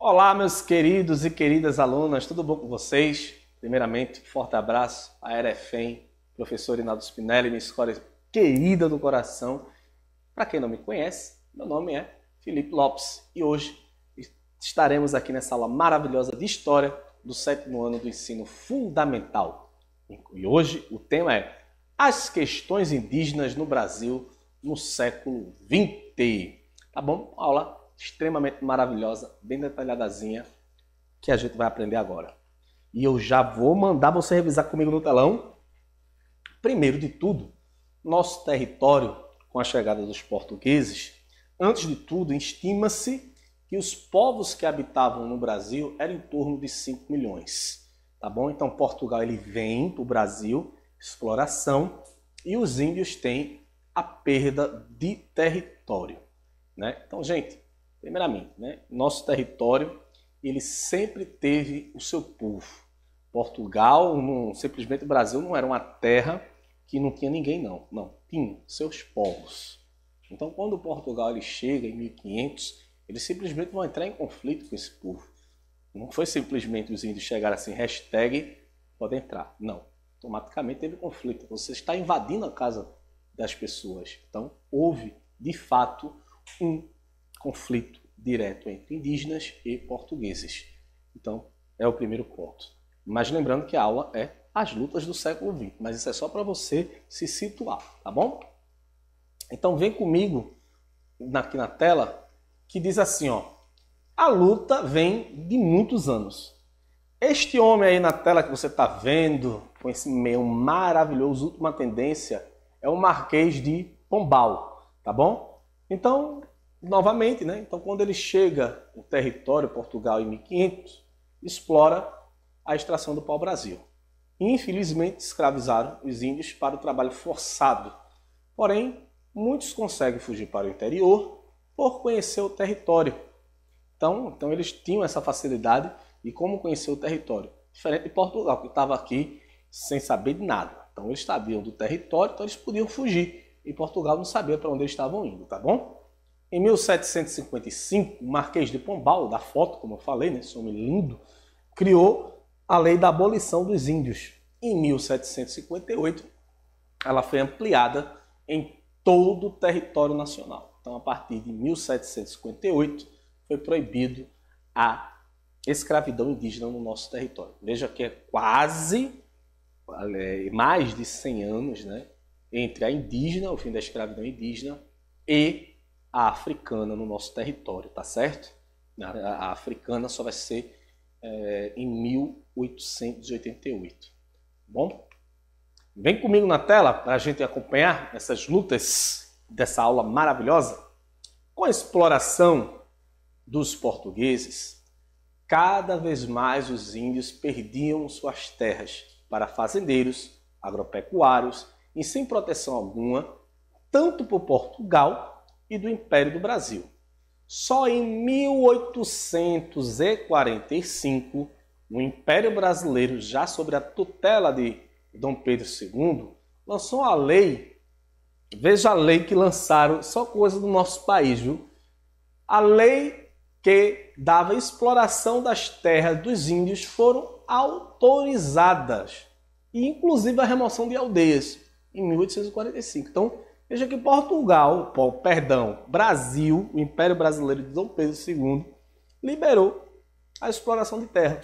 Olá, meus queridos e queridas alunas, tudo bom com vocês? Primeiramente, um forte abraço à Erefem, professor Rinaldo Spinelli, minha escola querida do coração. Para quem não me conhece, meu nome é Felipe Lopes e hoje estaremos aqui nessa aula maravilhosa de História do 7º ano do ensino fundamental. E hoje o tema é as questões indígenas no Brasil no século XX. Tá bom? Uma aula extremamente maravilhosa, bem detalhadazinha, que a gente vai aprender agora. E eu já vou mandar você revisar comigo no telão. Primeiro de tudo, nosso território, com a chegada dos portugueses, antes de tudo, estima-se que os povos que habitavam no Brasil eram em torno de 5 milhões. Tá bom? Então, Portugal ele vem para o Brasil, exploração, e os índios têm a perda de território. Né? Então, gente, primeiramente, né, nosso território ele sempre teve o seu povo. Portugal, simplesmente o Brasil não era uma terra que não tinha ninguém, não. Não, tinha seus povos. Então, quando Portugal ele chega em 1500, eles simplesmente vão entrar em conflito com esse povo. Não foi simplesmente os índios chegarem assim, hashtag, pode entrar. Não, automaticamente teve conflito. Você está invadindo a casa das pessoas. Então, houve, de fato, um conflito direto entre indígenas e portugueses. Então, é o primeiro ponto. Mas lembrando que a aula é as lutas do século XX, mas isso é só para você se situar, tá bom? Então, vem comigo aqui na tela, que diz assim, ó, a luta vem de muitos anos. Este homem aí na tela que você está vendo, com esse meio maravilhoso, última tendência, é o Marquês de Pombal, tá bom? Então, novamente, né? Então, quando ele chega no território Portugal em 1500, explora a extração do pau-brasil. Infelizmente, escravizaram os índios para o trabalho forçado. Porém, muitos conseguem fugir para o interior por conhecer o território. Então eles tinham essa facilidade de como conhecer o território. Diferente de Portugal, que estava aqui sem saber de nada. Então, eles sabiam do território, então eles podiam fugir. E Portugal não sabia para onde eles estavam indo, tá bom? Em 1755, o Marquês de Pombal, da foto, como eu falei, né, esse homem lindo, criou a lei da abolição dos índios. Em 1758, ela foi ampliada em todo o território nacional. Então, a partir de 1758, foi proibido a escravidão indígena no nosso território. Veja que é quase mais de 100 anos, né, entre a indígena, o fim da escravidão indígena, e a africana no nosso território, tá certo? A africana só vai ser em 1888. Bom? Vem comigo na tela para a gente acompanhar essas lutas dessa aula maravilhosa. Com a exploração dos portugueses, cada vez mais os índios perdiam suas terras para fazendeiros, agropecuários e sem proteção alguma, tanto por Portugal e do Império do Brasil. Só em 1845, o Império Brasileiro, já sob a tutela de Dom Pedro II, lançou a lei, veja a lei que lançaram, só coisa do nosso país, viu? A lei que dava exploração das terras dos índios foram autorizadas, e inclusive a remoção de aldeias, em 1845. Então, veja que Brasil, o Império Brasileiro de Dom Pedro II, liberou a exploração de terra.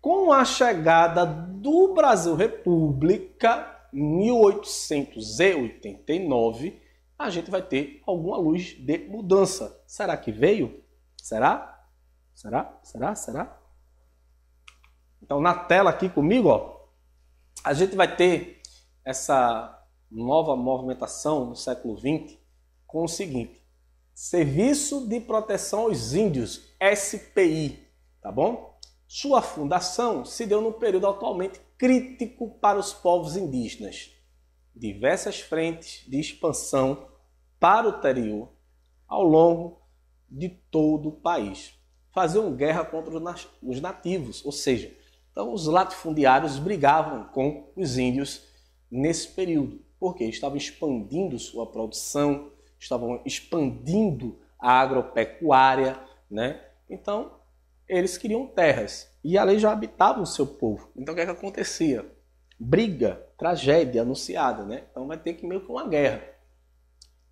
Com a chegada do Brasil República, em 1889, a gente vai ter alguma luz de mudança. Será que veio? Será? Será? Então, na tela aqui comigo, ó, a gente vai ter essa nova movimentação no século XX com o seguinte: Serviço de Proteção aos Índios, SPI, tá bom? Sua fundação se deu num período atualmente crítico para os povos indígenas. Diversas frentes de expansão para o interior ao longo de todo o país. Faziam guerra contra os nativos, ou seja, então os latifundiários brigavam com os índios nesse período, porque estavam expandindo sua produção, estavam expandindo a agropecuária, né? Então, eles queriam terras e ali já habitava o seu povo. Então o que é que acontecia? Briga, tragédia anunciada, né? Então vai ter que meio que uma guerra.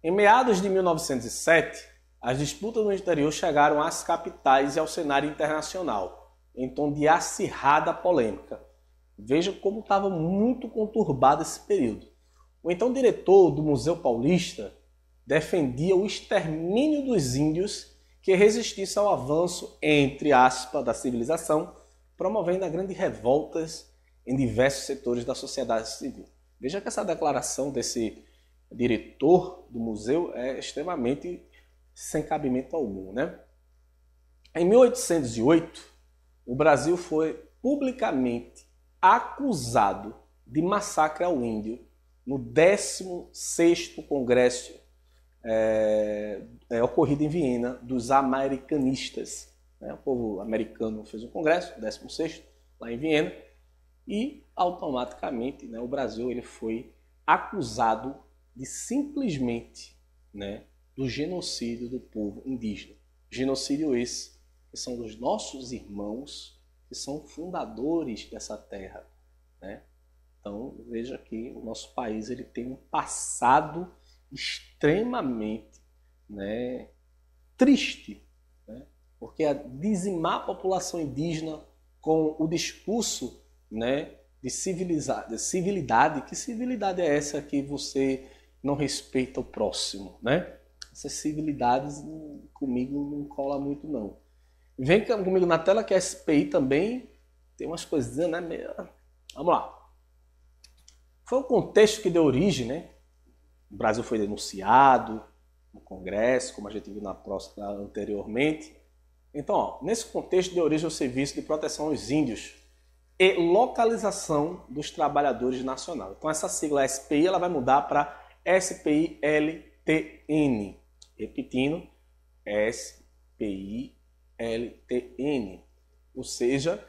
Em meados de 1907, as disputas no interior chegaram às capitais e ao cenário internacional, em tom de acirrada polêmica. Veja como estava muito conturbado esse período. O então diretor do Museu Paulista defendia o extermínio dos índios que resistisse ao avanço, entre aspas, da civilização, promovendo grandes revoltas em diversos setores da sociedade civil. Veja que essa declaração desse diretor do museu é extremamente sem cabimento algum, né? Em 1808, o Brasil foi publicamente acusado de massacre ao índio no 16º Congresso ocorrido em Viena dos americanistas. Né? O povo americano fez um congresso, 16º, lá em Viena, e automaticamente, né, o Brasil ele foi acusado de simplesmente, né, do genocídio do povo indígena. Genocídio esse que são dos nossos irmãos, que são fundadores dessa terra, né? Então, veja que o nosso país ele tem um passado extremamente, né, triste, né? Porque dizimar a população indígena com o discurso, né, de civilidade, que civilidade é essa que você não respeita o próximo, né? Essas civilidades comigo não cola muito, não. Vem comigo na tela que a SPI também tem umas coisinhas, né? Vamos lá. Foi o contexto que deu origem, né? O Brasil foi denunciado no Congresso, como a gente viu na próxima anteriormente. Então, ó, nesse contexto deu origem ao Serviço de Proteção aos Índios e Localização dos Trabalhadores Nacional. Então, essa sigla SPI ela vai mudar para SPI-LTN. Repetindo, SPI-LTN. Ou seja,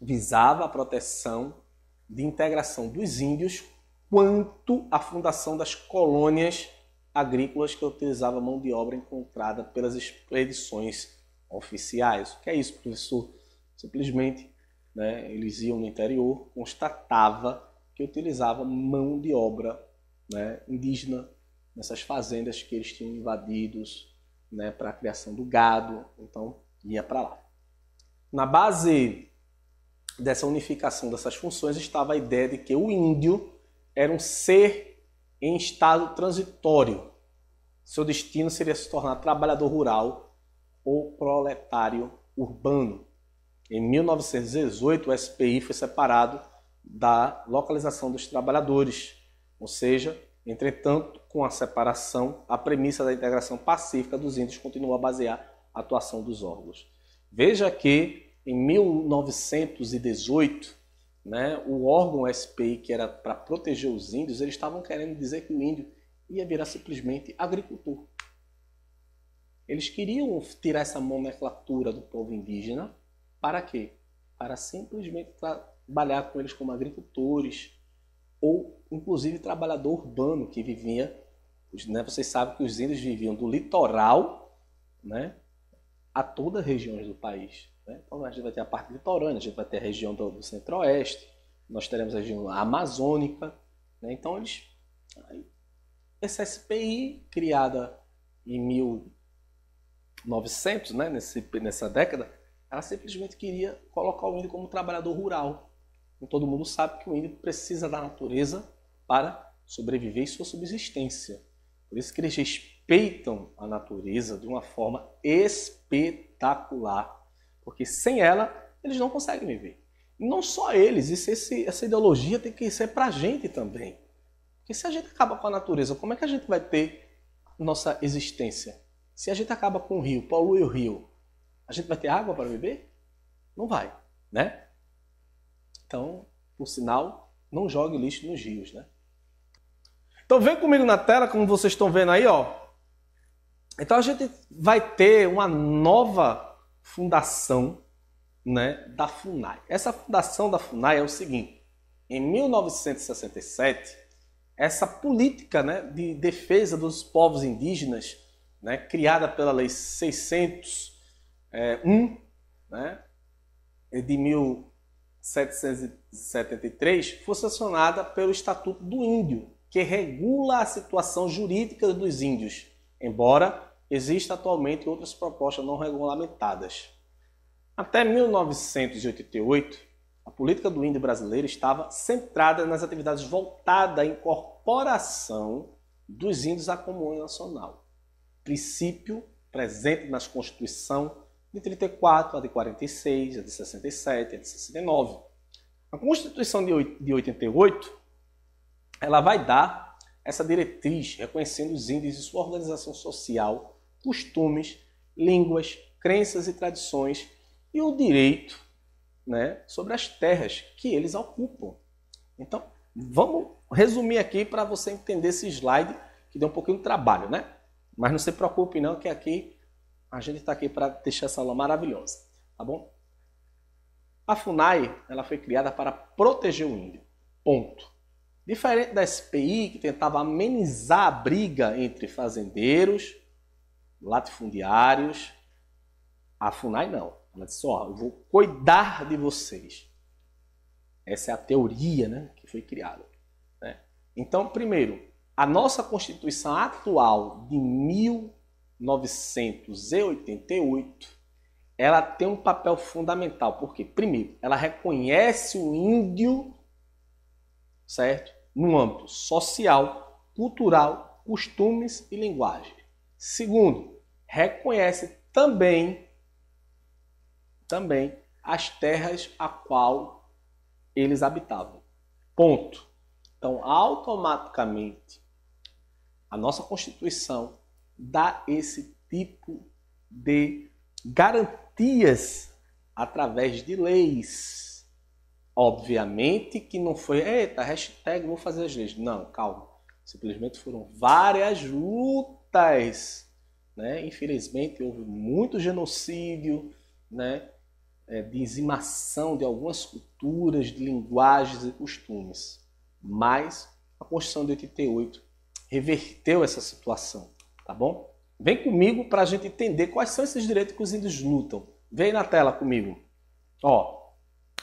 visava a proteção de integração dos índios quanto à fundação das colônias agrícolas que utilizavam mão de obra encontrada pelas expedições oficiais. O que é isso, professor? Simplesmente, né, eles iam no interior, constatava que utilizava mão de obra, né, indígena nessas fazendas que eles tinham invadidos, né, para a criação do gado, então ia para lá. Na base dessa unificação dessas funções estava a ideia de que o índio era um ser em estado transitório. Seu destino seria se tornar trabalhador rural ou proletário urbano. Em 1918, o SPI foi separado da localização dos trabalhadores, ou seja, entretanto, com a separação, a premissa da integração pacífica dos índios continuou a basear a atuação dos órgãos. Veja que em 1918, né, o órgão SPI, que era para proteger os índios, eles estavam querendo dizer que o índio ia virar simplesmente agricultor. Eles queriam tirar essa nomenclatura do povo indígena. Para quê? Para simplesmente trabalhar com eles como agricultores ou, inclusive, trabalhador urbano que vivia, né? Vocês sabem que os índios viviam do litoral, né, a todas as regiões do país. Né? Então, a gente vai ter a parte litorânea, a gente vai ter a região do centro-oeste, nós teremos a região amazônica. Né? Então, essa SPI, criada em 1900, né, nessa década, ela simplesmente queria colocar o índio como trabalhador rural. E todo mundo sabe que o índio precisa da natureza para sobreviver e sua subsistência. Por isso que eles respeitam a natureza de uma forma espetacular. Porque sem ela, eles não conseguem viver. E não só eles, essa ideologia tem que ser para a gente também. Porque se a gente acaba com a natureza, como é que a gente vai ter nossa existência? Se a gente acaba com o rio, polui o rio, a gente vai ter água para beber? Não vai, né? Então, por sinal, não jogue lixo nos rios, né? Então vem comigo na tela, como vocês estão vendo aí, ó. Então a gente vai ter uma nova fundação, né, da FUNAI. Essa fundação da FUNAI é o seguinte: em 1967, essa política, né, de defesa dos povos indígenas, né, criada pela Lei 601, né, de 1773, foi sancionada pelo Estatuto do Índio, que regula a situação jurídica dos índios, embora existam atualmente outras propostas não regulamentadas. Até 1988, a política do índio brasileiro estava centrada nas atividades voltadas à incorporação dos índios à comunidade nacional. Princípio presente nas Constituição de 34, a de 46, a de 67, a de 69. A Constituição de 88, ela vai dar essa diretriz reconhecendo os índios e sua organização social, costumes, línguas, crenças e tradições e o direito, né, sobre as terras que eles ocupam. Então, vamos resumir aqui para você entender esse slide que deu um pouquinho de trabalho, né? Mas não se preocupe não, que aqui a gente está aqui para deixar essa aula maravilhosa, tá bom? A FUNAI, ela foi criada para proteger o índio, ponto. Diferente da SPI, que tentava amenizar a briga entre fazendeiros, latifundiários, a FUNAI não. Ela disse, ó, eu vou cuidar de vocês. Essa é a teoria, né, que foi criada, né? Então, primeiro, a nossa Constituição atual de 1988, ela tem um papel fundamental, porque, primeiro, ela reconhece o índio, certo? No âmbito social, cultural, costumes e linguagem. Segundo, reconhece também as terras a qual eles habitavam. Ponto. Então, automaticamente, a nossa Constituição dá esse tipo de garantias através de leis. Obviamente que não foi, eita, hashtag, vou fazer as leis. Não, calma. Simplesmente foram várias lutas, né? Infelizmente, houve muito genocídio, né? Dizimação de algumas culturas, de linguagens e costumes. Mas a Constituição de 88 reverteu essa situação, tá bom? Vem comigo para a gente entender quais são esses direitos que os índios lutam. Vem aí na tela comigo. Ó,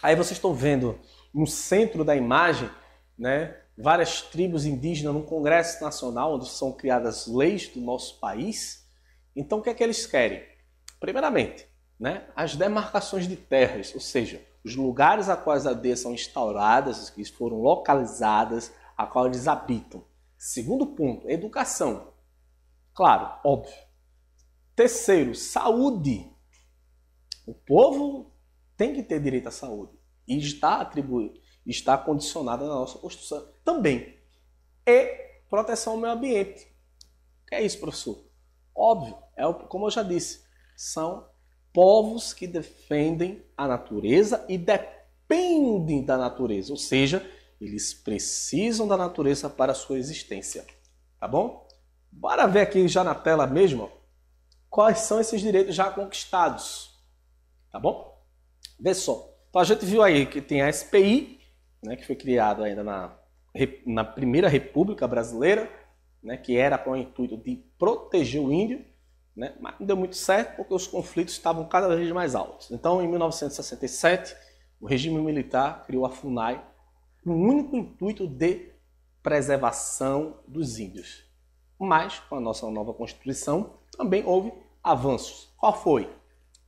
aí vocês estão vendo no centro da imagem, né, várias tribos indígenas no Congresso Nacional, onde são criadas leis do nosso país. Então, o que é que eles querem? Primeiramente, né, as demarcações de terras, ou seja, os lugares a quais as aldeias são instauradas, que foram localizadas, a qual eles habitam. Segundo ponto, educação. Claro, óbvio. Terceiro, saúde. O povo tem que ter direito à saúde. E está atribuído, está condicionada na nossa Constituição também. E proteção ao meio ambiente. O que é isso, professor? Óbvio, como eu já disse, são povos que defendem a natureza e dependem da natureza, ou seja, eles precisam da natureza para a sua existência, tá bom? Bora ver aqui já na tela mesmo quais são esses direitos já conquistados, tá bom? Vê só, então a gente viu aí que tem a SPI, né, que foi criada ainda na Primeira República Brasileira, né, que era com o intuito de proteger o índio, né? Mas não deu muito certo porque os conflitos estavam cada vez mais altos. Então, em 1967, o regime militar criou a FUNAI com o único intuito de preservação dos índios. Mas, com a nossa nova Constituição, também houve avanços. Qual foi?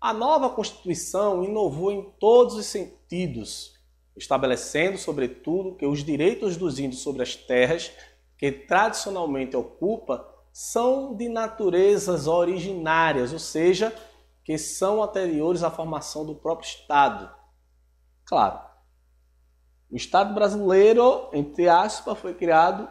A nova Constituição inovou em todos os sentidos, estabelecendo, sobretudo, que os direitos dos índios sobre as terras que tradicionalmente ocupa são de naturezas originárias, ou seja, que são anteriores à formação do próprio Estado. Claro, o Estado brasileiro, entre aspas, foi criado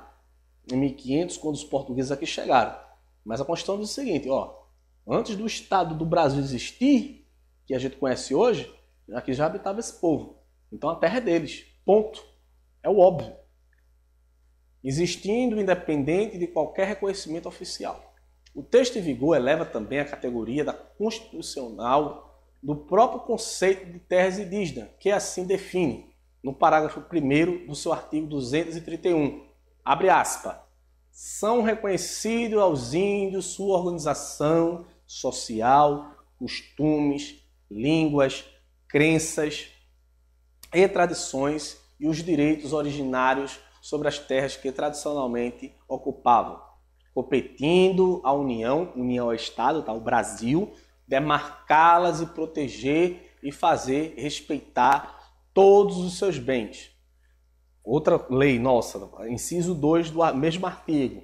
em 1500, quando os portugueses aqui chegaram. Mas a Constituição diz o seguinte, ó, antes do Estado do Brasil existir, que a gente conhece hoje, aqui já habitava esse povo. Então a terra é deles, ponto. É o óbvio. Existindo independente de qualquer reconhecimento oficial. O texto em vigor eleva também a categoria da constitucional do próprio conceito de terras indígenas, que assim define, no parágrafo 1º do seu artigo 231, abre aspas, são reconhecidos aos índios sua organização social, costumes, línguas, crenças e tradições e os direitos originários sobre as terras que tradicionalmente ocupavam, competindo a União ao Estado, tá? O Brasil, demarcá-las e proteger e fazer respeitar todos os seus bens. Outra lei nossa, inciso 2 do mesmo artigo.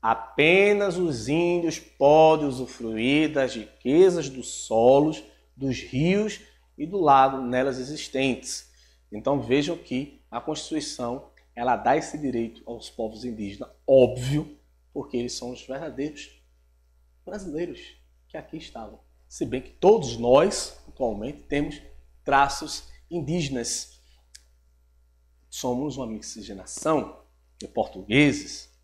Apenas os índios podem usufruir das riquezas dos solos, dos rios e do lago nelas existentes. Então vejam que a Constituição ela dá esse direito aos povos indígenas, óbvio, porque eles são os verdadeiros brasileiros que aqui estavam. Se bem que todos nós, atualmente, temos traços indígenas. Somos uma miscigenação de portugueses,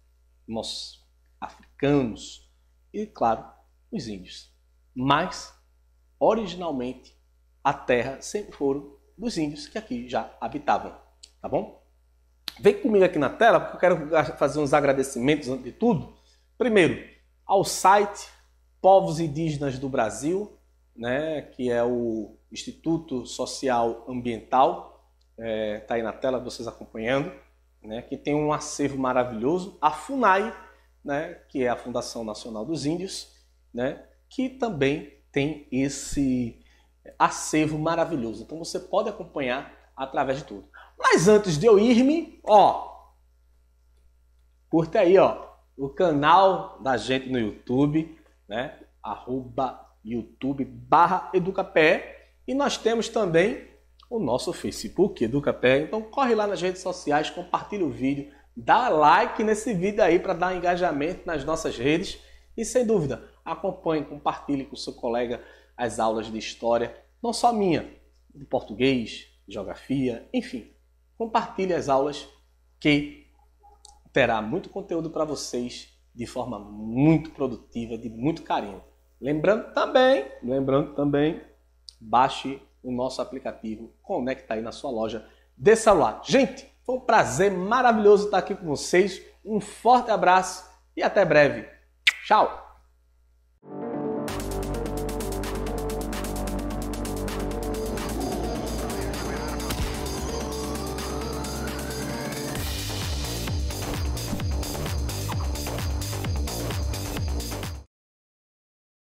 nós africanos e, claro, os índios. Mas, originalmente, a terra sempre foram dos índios que aqui já habitavam, tá bom? Vem comigo aqui na tela, porque eu quero fazer uns agradecimentos antes de tudo. Primeiro, ao site Povos Indígenas do Brasil, né, que é o Instituto Social Ambiental, tá aí na tela vocês acompanhando, né, que tem um acervo maravilhoso. A FUNAI, né, que é a Fundação Nacional dos Índios, né, que também tem esse acervo maravilhoso. Então você pode acompanhar através de tudo. Mas antes de eu ir-me, curte aí, o canal da gente no YouTube, né? @youtube/EducaPE. E nós temos também o nosso Facebook, EducaPE. Então corre lá nas redes sociais, compartilha o vídeo, dá like nesse vídeo aí para dar engajamento nas nossas redes. E sem dúvida, acompanhe, compartilhe com o seu colega as aulas de história, não só minha, de português, geografia, enfim. Compartilhe as aulas que terá muito conteúdo para vocês de forma muito produtiva, de muito carinho. Lembrando também, baixe o nosso aplicativo, conecta aí na sua loja de celular. Gente, foi um prazer maravilhoso estar aqui com vocês. Um forte abraço e até breve. Tchau!